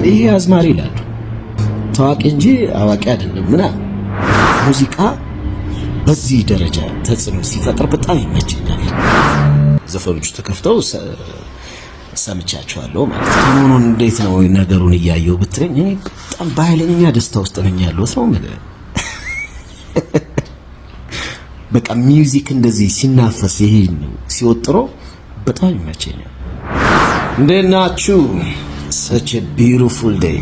ይሄ አዝማሪ ይላሉ ታዋቂ እንጂ አዋቂ አይደለም ምናምን። ሙዚቃ በዚህ ደረጃ ተጽዕኖ ሲፈጥር በጣም ይመችኛል። ዘፈኖቹ ተከፍተው ሰምቻቸዋለሁ ማለት ነው። ሰሞኑን እንዴት ነው ነገሩን እያየው ብትለኝ እኔ በጣም በኃይለኛ ደስታ ውስጥ ነኝ ያለሁት ነው ማለት በቃ ሚውዚክ እንደዚህ ሲናፈስ ይሄ ሲወጥሮ በጣም ይመቸኛል። እንዴት ናችሁ? such a beautiful day።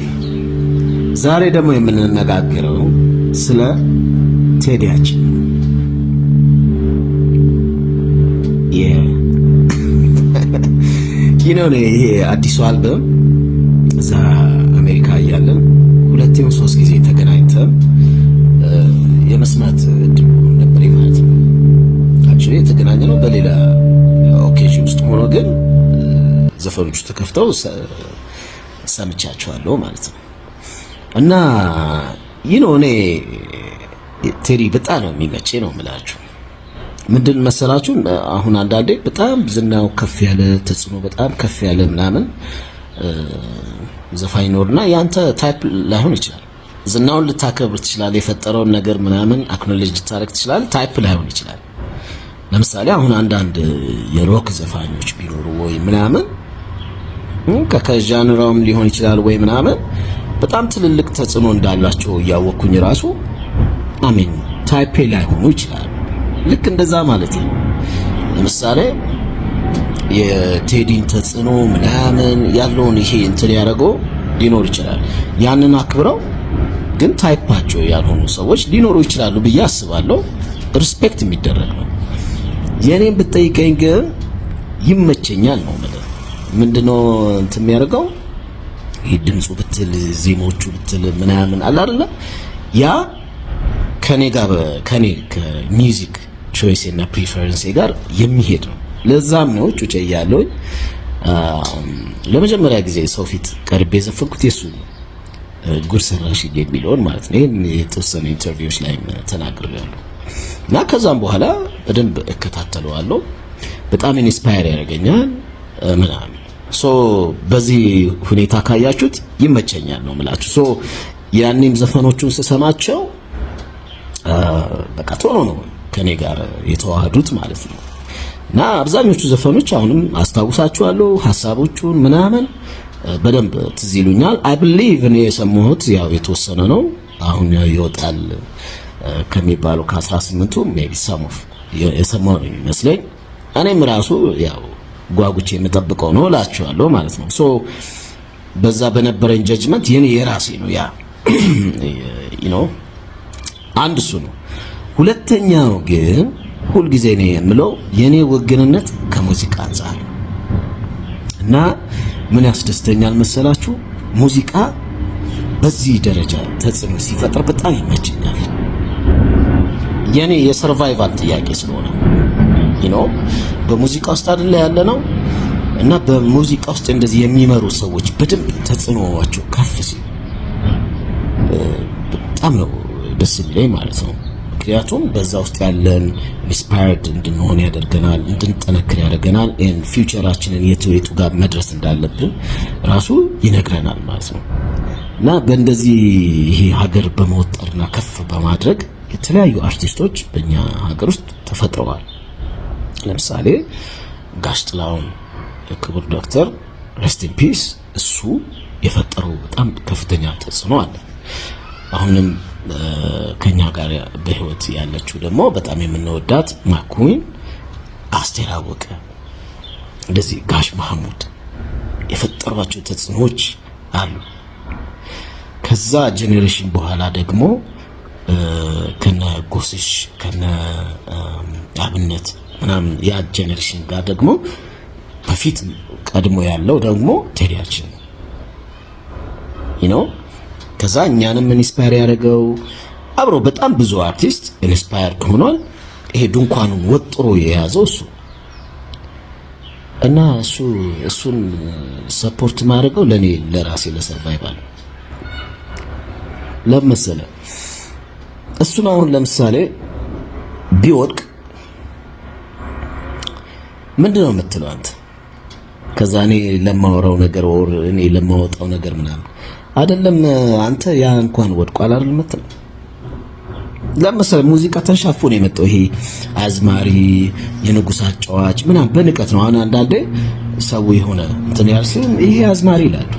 ዛሬ ደግሞ የምንነጋገረው ስለ ቴዲያችን ይሄ አዲሱ አልበም እዛ አሜሪካ እያለን ሁለቴም ሶስት ጊዜ ተገናኝተን የመስማት እድሉ ነበር ማለት ነው። አክቹሊ የተገናኘነው በሌላ ኦኬዥን ውስጥ ሆኖ ግን ዘፈኖቹ ተከፍተው ሰምቻቸዋለሁ ማለት ነው። እና እኔ ቴዲ በጣም ነው የሚመቸኝ ነው የምላችሁ። ምንድን መሰላችሁ አሁን አንዳንዴ በጣም ዝናው ከፍ ያለ ተጽዕኖ በጣም ከፍ ያለ ምናምን ዘፋኝ ኖርና ያንተ ታይፕ ላይሆን ይችላል። ዝናውን ልታከብር ትችላለህ፣ የፈጠረውን ነገር ምናምን አክኖሌጅ ልታረግ ትችላለህ፣ ታይፕ ላይሆን ይችላል። ለምሳሌ አሁን አንዳንድ የሮክ ዘፋኞች ቢኖሩ ወይ ምናምን ከጃንራውም ሊሆን ይችላል ወይ ምናምን በጣም ትልልቅ ተጽዕኖ እንዳላቸው እያወቅኩኝ ራሱ አሜን ታይፕ ላይሆኑ ይችላል። ልክ እንደዛ ማለት ነው። ለምሳሌ የቴዲን ተጽዕኖ ምናምን ያለውን ይሄ እንትን ያደረገው ሊኖር ይችላል። ያንን አክብረው ግን ታይፓቸው ያልሆኑ ሰዎች ሊኖሩ ይችላሉ ብዬ አስባለሁ። ሪስፔክት የሚደረግ ነው። የኔን ብትጠይቀኝ ግን ይመቸኛል ነው ማለት ምንድነው እንትን የሚያደርገው ይሄ ድምፁ ብትል ዜማዎቹ ብትል ምናምን አለ አይደለ ያ ከኔ ከሚውዚክ ቾይስ እና ፕሪፈረንስ ጋር የሚሄድ ነው። ለዛም ነው ጩጬ ያለው ለመጀመሪያ ጊዜ ሰው ፊት ቀርቤ ዘፈንኩት የሱ ጉድ ሰራሽ የሚለውን ማለት ነው። ይሄን የተወሰነ ኢንተርቪውስ ላይ ተናግሬያለሁ እና ከዛም በኋላ በደንብ እከታተለዋለሁ። በጣም ኢንስፓየር ያደርገኛል ምናምን። በዚህ ሁኔታ ካያችሁት ይመቸኛል ነው የምላችሁ። ያኔም ዘፈኖቹን ስሰማቸው በቃ ቶሎ ነው ከኔ ጋር የተዋሃዱት ማለት ነው። እና አብዛኞቹ ዘፈኖች አሁንም አስታውሳቸዋለሁ፣ ሀሳቦቹን ምናምን በደንብ ትዝ ይሉኛል። አይ ቢሊቭ እኔ የሰማሁት ያው የተወሰነ ነው አሁን ይወጣል ከሚባለው ከ18ቱ ሜቢ ሰሞፍ የሰማሁ ነው የሚመስለኝ። እኔም ራሱ ያው ጓጉቼ የምጠብቀው ነው እላችኋለሁ ማለት ነው። በዛ በነበረኝ ጀጅመንት የኔ የራሴ ነው ያ አንድ እሱ ነው። ሁለተኛው ግን ሁልጊዜ ነው የምለው የኔ ወገንነት ከሙዚቃ አንፃር እና ምን ያስደስተኛል መሰላችሁ ሙዚቃ በዚህ ደረጃ ተጽዕኖ ሲፈጥር በጣም ይመችኛል። የኔ የሰርቫይቫል ጥያቄ ስለሆነ በሙዚቃ ውስጥ አይደለ ያለ ነው እና በሙዚቃ ውስጥ እንደዚህ የሚመሩ ሰዎች በደንብ ተጽዕኖዋቸው ከፍ ሲል በጣም ነው ደስ የሚለኝ ማለት ነው። ምክንያቱም በዛ ውስጥ ያለን ኢንስፓየርድ እንድንሆን ያደርገናል፣ እንድንጠነክር ያደርገናል። ፊውቸራችንን የቱ ጋር መድረስ እንዳለብን ራሱ ይነግረናል ማለት ነው። እና በእንደዚህ ይሄ ሀገር በመወጠርና ከፍ በማድረግ የተለያዩ አርቲስቶች በእኛ ሀገር ውስጥ ተፈጥረዋል። ለምሳሌ ጋሽ ጥላሁን ክቡር ዶክተር ሬስት ኢን ፒስ እሱ የፈጠረው በጣም ከፍተኛ ተጽዕኖ አለ። አሁንም ከኛ ጋር በህይወት ያለችው ደግሞ በጣም የምንወዳት ማኩዊን፣ አስቴር አወቀ፣ እንደዚህ ጋሽ መሐሙድ የፈጠሯቸው ተጽዕኖዎች አሉ። ከዛ ጄኔሬሽን በኋላ ደግሞ ከነ ጎስሽ ከነ አብነት ምናምን ያ ጄኔሬሽን ጋር ደግሞ በፊት ቀድሞ ያለው ደግሞ ቴዲያችን ከዛ እኛንም ኢንስፓየር ያደረገው አብሮ በጣም ብዙ አርቲስት ኢንስፓየርድ ሆኗል። ይሄ ድንኳኑን ወጥሮ የያዘው እሱ እና እሱን ሰፖርት ማድረገው ለኔ ለራሴ ለሰርቫይቫል ለምሳሌ እሱን አሁን ለምሳሌ ቢወድቅ ምንድነው የምትለው አንተ? ከዛ እኔ ለማወራው ነገር ወር እኔ ለማወጣው ነገር ምናምን አይደለም። አንተ ያ እንኳን ወድቋል አይደል መጥተህ ለምሳሌ ሙዚቃ ተንሻፎ ነው የመጣው። ይሄ አዝማሪ የንጉስ አጫዋች ምናምን በንቀት ነው። አሁን አንዳንዴ ሰው የሆነ እንትን ያልስም ይሄ አዝማሪ ይላል።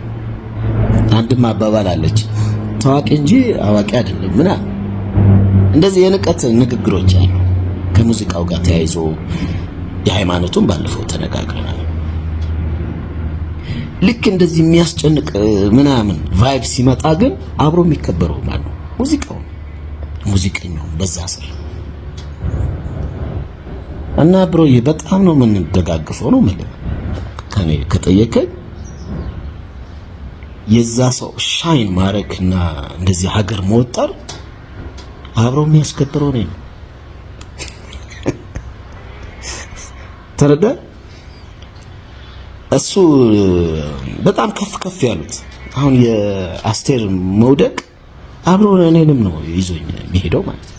አንድም አባባል አለች ታዋቂ እንጂ አዋቂ አይደለም ምናምን እንደዚህ የንቀት ንግግሮች አሉ ከሙዚቃው ጋር ተያይዞ። የሃይማኖቱን ባለፈው ተነጋግረናል። ልክ እንደዚህ የሚያስጨንቅ ምናምን ቫይብ ሲመጣ ግን አብሮ የሚከበረው ማለት ነው ሙዚቃው ሙዚቀኛው በዛ ስር እና ብሮዬ በጣም ነው የምንደጋግፈው ነው ማለት ከኔ ከጠየቀኝ የዛ ሰው ሻይን ማረክና እንደዚህ ሀገር መወጠር አብሮ የሚያስከብረው ነው። ተረዳ እሱ በጣም ከፍ ያሉት አሁን የአስቴር መውደቅ አብሮ እኔንም ነው ይዞኝ የሚሄደው ማለት ነው።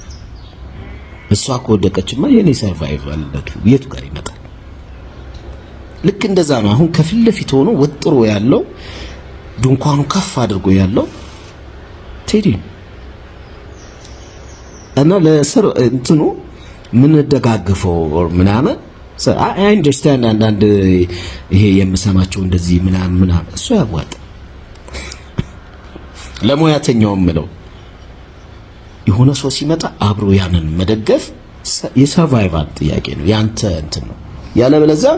እሷ ከወደቀችማ የኔ ሰርቫይቫል የቱ ጋር ይመጣል? ልክ እንደዛ ነው። አሁን ከፊት ለፊት ሆኖ ወጥሮ ያለው ድንኳኑ ከፍ አድርጎ ያለው ቴዲ እና ለስር እንትኑ ምን ደጋግፈው ምናምን አይ አንደርስታንድ አንዳንድ ይሄ የምሰማቸው እንደዚህ ምናምን እሱ ያዋጣ ለሙያተኛው ምለው የሆነ ሰው ሲመጣ አብሮ ያንን መደገፍ የሰርቫይቫል ጥያቄ ነው። ያንተ እንትን ነው። ያለበለዚያ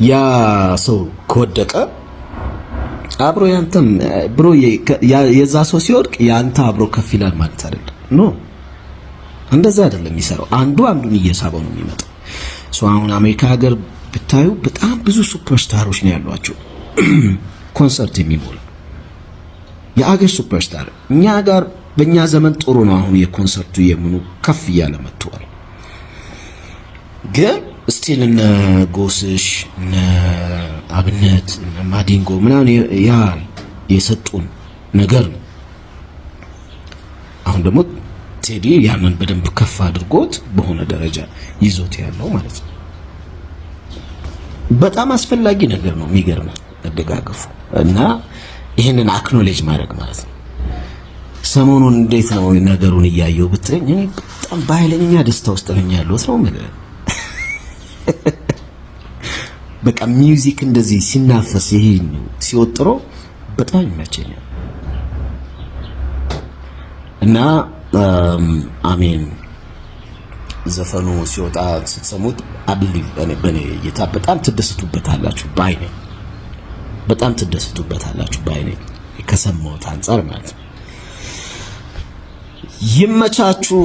ያ ሰው ከወደቀ አብሮ ያንተም ብሮ የዛ ሰው ሲወድቅ ያንተ አብሮ ከፍ ይላል ማለት አይደለም። ኖ እንደዛ አይደለም የሚሰራው። አንዱ አንዱን እየሳበው ነው የሚመጣው። አሁን አሜሪካ ሀገር ብታዩ በጣም ብዙ ሱፐርስታሮች ነው ያሏቸው ኮንሰርት የሚሞሉ የአገር ሱፐርስታር። እኛ ጋር በእኛ ዘመን ጥሩ ነው። አሁን የኮንሰርቱ የምኑ ከፍ እያለ መጥቷል። ግን ስቲል እነ ጎስሽ እነ አብነት እነ ማዲንጎ ምናምን ያ የሰጡን ነገር ነው። አሁን ደግሞ ቴዲ ያንን በደንብ ከፍ አድርጎት በሆነ ደረጃ ይዞት ያለው ማለት ነው። በጣም አስፈላጊ ነገር ነው። የሚገርመው መደጋገፉ እና ይሄንን አክኖሌጅ ማድረግ ማለት ነው። ሰሞኑን እንዴት ነው ነገሩን እያየው ብትለኝ እኔ በጣም በኃይለኛ ደስታ ውስጥ ነኝ ያለሁት ነው ማለት በቃ ሚውዚክ እንደዚህ ሲናፈስ ይሄ ሲወጥረው በጣም ይመቸኛል እና አሜን ዘፈኑ ሲወጣ ስትሰሙት አብሊቭ በኔ እይታ በጣም ትደስቱበታላችሁ ባይ ነኝ። በጣም ትደስቱበታላችሁ ባይ ነኝ ከሰማሁት አንፃር ማለት ነው። ይመቻችሁ።